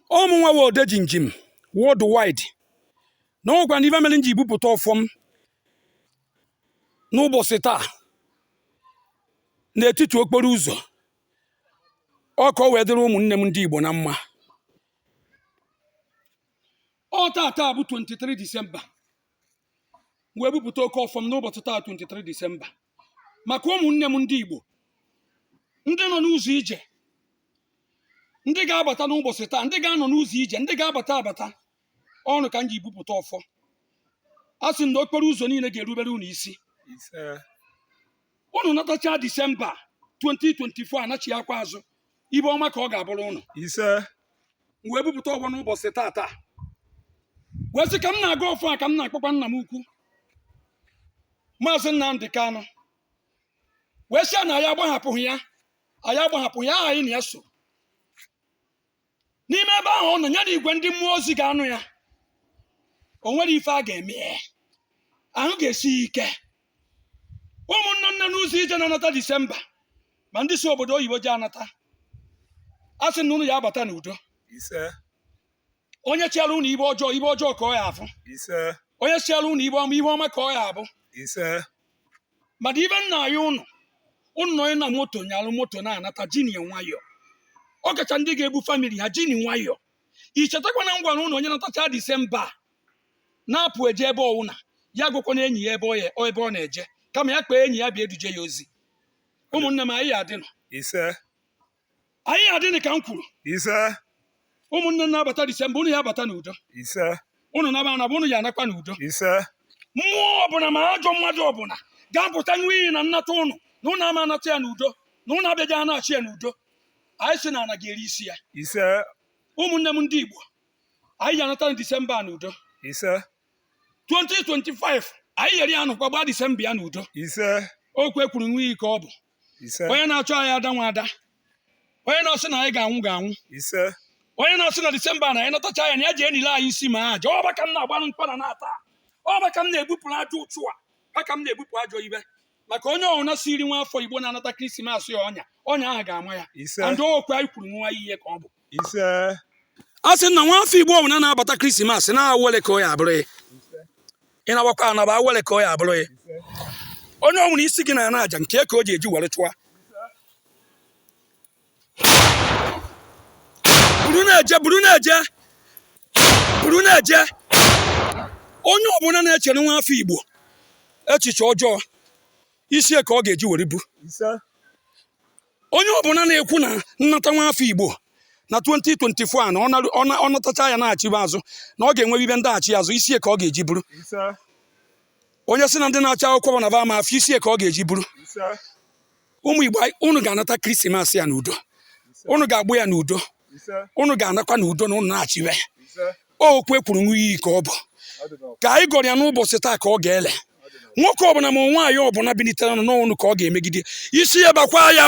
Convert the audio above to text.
Omunwa wo Odejinji worldwide. No kwa ndiva melinji ibupụta ọfọm n'ụbọchị taa n'etiti okporo ụzọ ọka o wee dịrị ụmụnne m ndị Igbo na mma. Ọ taa bụ 23 Disemba wee bupụta oke ọfọm n'ụbọchị taa 23 Disemba maka ụmụnne m ndị Igbo ndị nọ n'ụzọ ije, ndị ga-abata n'ụbọchị taa, ndị ga-anọ n'ụzọ ije, ndị ga-abata ọnụ ka m ji bupụta ọfọ. A sị na okporo ụzọ niile ga-erubere unu isi. Unu natacha Disemba 2024 anachi akwa azụ ibe ọma ka ọ ga-abụrụ unu. Wee bupụta ọfọ n'ụbọchị taa wee sị ka m na-aga ọfọ a ka m na-akpọkwa nna m ukwu Maazị Nnamdi Kanu wee sị na anyị agbahapụghị ya anyị na ya so n'ime ebe ahụ ọ nọ ya na igwe ndị mmụọ ozi ga-anụ ya. O nwere ife a ga-eme, ahụ ga-esi ike. Ụmụnne nne n'ụzọ ije na-anata Disemba ma ndị si obodo oyibo ji anata, a sị na unu ya abata n'udo. Onye chiara unu ibe ọjọọ ka ọ ya afụ. Onye chiara unu ibe ọma ka ọ ya abụ. Mana ibe nna ya unu nọ na moto nyalụ moto na-anata jini nwayọọ. Ọ kacha ndị ga-ebu famili ha jini nwayọọ. Ichetakwana ngwa na unu onye natacha Disemba na-apụ eje ebe ọwụna ya gwụkwa na enyi ya ebe ọ na-eje kama ya kpee enyi ya bịa eduje ya ozi. Ụmụnne m anyị adịnụ ka m kwuru. Ụmụnne m na-abata Disemba unu ya abata n'udo. Unu na-aba unu ya anakwa n'udo. Mmụọ ọbụla ma ajọ mmadụ ọbụla ga-apụta n'iyi na nnata unu na unu ama anata ya n'udo na unu abịaghị a na-achị ya n'udo. Anyị sị na ana ga-eri isi ya. Ụmụnne m ndị Igbo anyị ga-anata na Disemba n'udo. 2025 anyị yeri ya nụkwa gbaa Disemba ya n'udo. Okwu ekwuru n'iyi ka ọ bụ. Onye na-achọ anyị ada nwa ada, onye na-asị na anyị ga-anwụ. Onye na-asị na Disemba na anyị natacha ya na ya ji enile anyị isi ma aja. Ọ baka m na-agbanụ mkpana na-ata, ọ baka m na-ebupụrụ ajọ ụchụ a, baka m na-ebupụ ajọ ibe maka onye ọhụrụ siri nwa afọ Igbo na-anata Krismas ya ọnya ahụ ga-ama ya. Ndị okwu anyị kwuru nwa ihe ka ọ bụ. A sị na nwa afọ Igbo ọbụla na-abata Krismas na-awele ka ọ ya abụrụ ya. Ị na-agbakwa anaba awele ka ọ ya abụrụ ya. Onye ọbụla isi gị na aja nke ka o ji eji were chụwa. Buru na-eje onye ọbụla na-echere nwa afọ Igbo echiche ọjọọ isi ka ọ ga-eji were bu. Onye ọbụla na-ekwu na nnata nwa afọ Igbo na 2024 na ọ natacha ya na-achịba azụ na ọ ga-enwe ibe ndaghachi azụ isi ka ọ ga-eji buru. Onye si na ndị na-acha akwụkwọ na ma afọ isi ka ọ ga-eji buru. Ụmụ Igbo unu ga-anata Krismas ya n'udo, unu ga-agbụ ya n'udo, unu ga-anakwa n'udo na unu na-achịwe. Okwu ekwuru n'iyi ka ọ bụ ka anyị gọrọ ya n'ụbọchị taa ka ọ ga-ele. Nwoke ọbụla ma nwaanyị ọbụla bilitere n'ọnụ ka ọ ga-emegide isi ya bakwa ya.